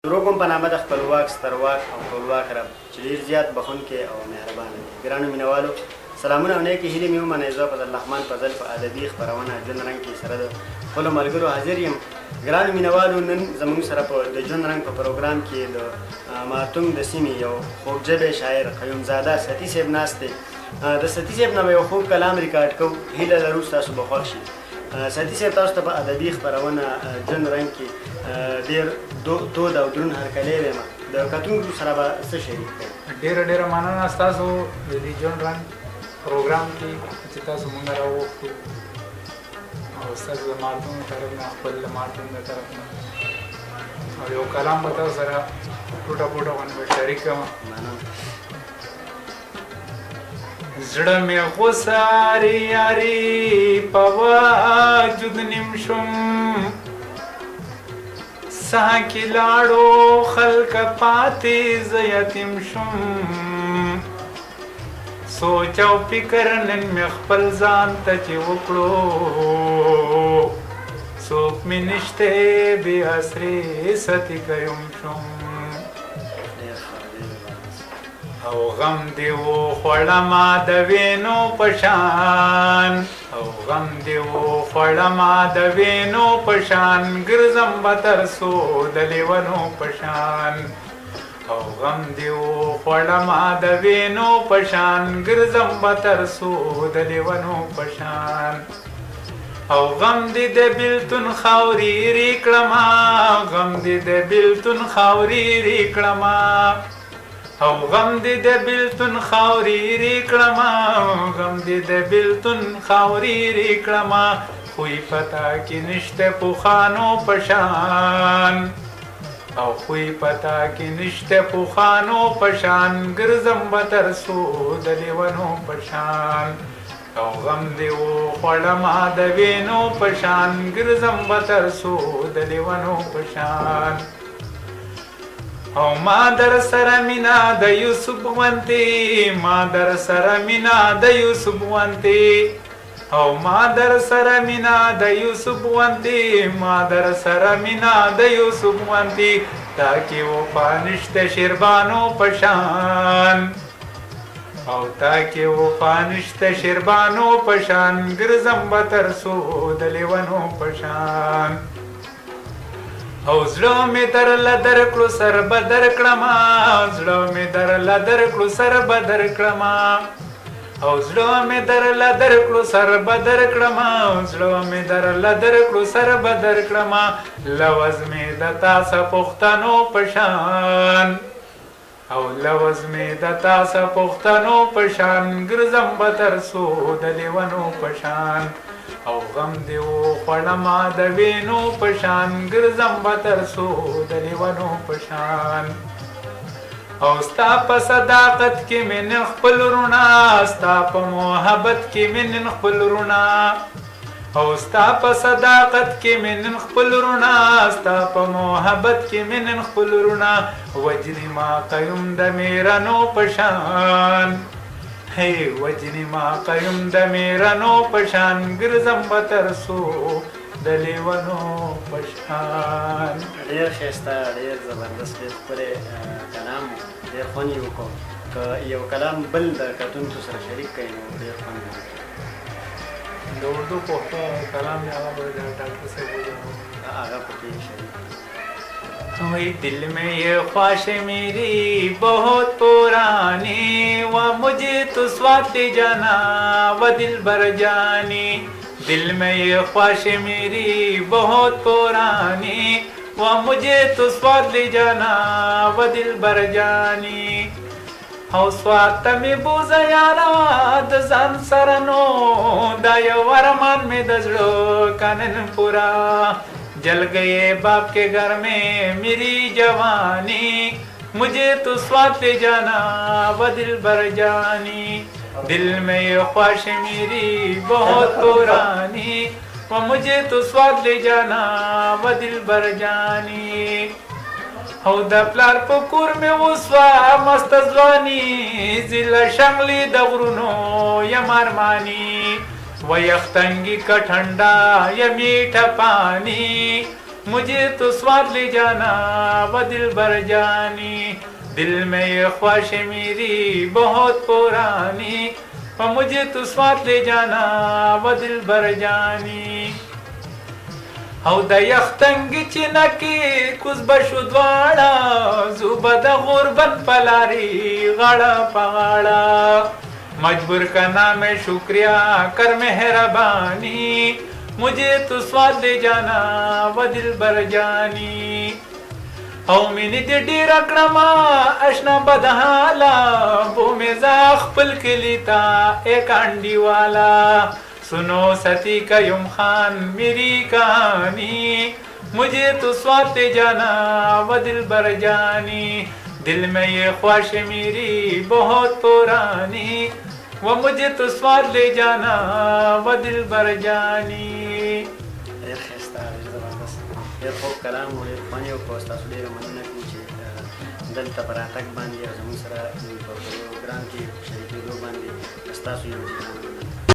شروع کوم په نامه د خپلواک سترواک او ټولواک رب چې ډېر زیات بخښونکی او مهربانه دی. ګرانو مینوالو سلامونه او نیکې هیلې مې ومنئ. زه فضلرحمن فضل په ادبي خپرونه ژوند رنګ کې سره د خپلو ملګرو حاضر یم. ګرانو مینوالو نن زموږ سره په د ژوند رنګ په پروګرام کې د مارتوم د سیمې یو خوږژبی شاعر قیوم زاده ستی صاحب ناست دی. د ستی صاحب نه به یو خوږ کلام ریکارډ کوو. هیله لرو ستاسو به خوښ شي. ستی صاحب تاسو ته په ادبي خپرونه ژوند رنګ کې ډېر دود او درون هرکلی ویم. د کتونکو سره به څه شریک کړئ؟ ډېره مننه ستاسو د دې ژوند رنګ پروګرام کې چې تاسو مونږ راوغوښتو او ستاسو د مارتون د طرف نه خپل د مارتون د طرف نه او یو کلام به تاسو سره ټوټه ټوټه باندې به شریک کړم. زړه مې غوساري یاري په وجود نیم شم ساه کې لاړو خلک پاتې زه یتیم شم سوچ او فکر نن مې خپل ځان ته چې وکړو څوک مې نشته بې اسرې ستي قیم شم او غم دې وخوړمه د وینو په شان او غم دې وخوړمه د وینو په شان ګرځم به تر څو د لیونو په شان او غم دې وخوړمه د وینو په شان ګرځم به تر څو د لیونو په شان او غم دې د بیلتون خاورې ری کړمه غم دې د بیلتون خاورې ری کړمه او غم دې د بیلتون خاورې ری کړمه غم دې د بیلتون خاورې ری کړمه خوی پتا کې نشته پوخانو پشان او خوی پتا کې نشته پوخانو پشان ګرځم به تر څو د لیونو پشان او غم دې وخوړمه د وینو پشان ګرځم به تر څو د لیونو پشان او ما در سره مینا د یوسف وانتی ما در سره مینا د یوسف وانتی او ما در سره مینا د یوسف وانتی ما در سره مینا د یوسف وانتی تاکي وفا نشته شیربانو پشان او تاکي وفا نشته شیربانو پشان ګرځم به تر څو د لیونو پشان او زړه مې درله درکړو سر به درکړمه زړه مې درله درکړو سر به درکړمه او زړه مې درله درکړو سر به درکړمه زړه مې درله درکړو سر به درکړمه لوز مې د تاسه پښتنو په شان او لوز مې د تاسه پښتنو په شان ګرځم به تر څو د لیونو په شان او غم دې وخوړمه د وینو په شان ګرځم به تر څو د لیونو په شان او ستا په صداقت کې مې نن خپل روڼا ستا په محبت کې مې نن خپل روڼا او ستا په صداقت کې مې نن خپل روڼا ستا په محبت کې مې نن خپل روڼا وجنې ما قیوم د میرانو په شان هی وجنی ما قیم د میرانو پشان ګرځم به تر څو د لیونو پشان. ډېر ښایسته ډېر زبردست ډېر ښکلی کلام ډېر خوند یې وکړو. که یو کلام بل د کتونکو سره شریک کړئ نو ډېر خوند یې وکړي. د اردو پښتو کلام یې هغه به د ډاکټر صاحب هغه پکې شریک وही दिल में ये ख्वाहिश मेरी बहुत पुरानी व मुझे तो स्वात जाना व दिल भर जानी दिल में ये ख्वाहिश मेरी बहुत पुरानी व मुझे तो स्वात जाना व दिल भर जानी او स्वात में बोझ यारा د ځان سره نو دا یو ارمان مې د زړه کانن پورا जल गए बाप के घर में मेरी जवानी मुझे तो स्वाद ले जाना व दिल भर जानी दिल में ये ख्वाहिश मेरी बहुत पुरानी व मुझे तो स्वाद ले जाना व दिल भर जानी او د پلار په کور مې وسوه مست ځواني زله شملې د غرونو یم ارماني و یختنگی کا ٹھنڈا یا میٹھا پانی मुझे तो स्वाद ले जाना व दिल भर जानी, दिल में ये ख्वाहिश मेरी बहुत पुरानी, और मुझे तो स्वाद ले जाना व दिल भर जानी। او د یختنګ چینکی کوز بشو دواړه زوبه د غربت پلاری غاړه په غاړه، مجبور کنا میں شکریہ کر مہربانی، مجھے تو سواد لے جانا و دل بر جانی، او مینې دې ډېره کړمه اشنا بدحاله بو مې زه خپل کلي ته ایک انډي والا، सुनो सती कयूम खान मेरी कहानी, मुझे तो स्वाद ले जाना व दिल भर जानी, दिल में ये ख्वाहिश मेरी बहुत पुरानी, वो मुझे तो स्वाद ले जाना व दिल भर जानी। ډېر ښایسته ډېر زبردست ډېر خوږ کلام و ډېر خوند یې وکړو. ستاسو ډېره مننه کوم چې دلته په راتګ باندې او زموږ سره په پروګرام کې شریکېدو باندې ستاسو یو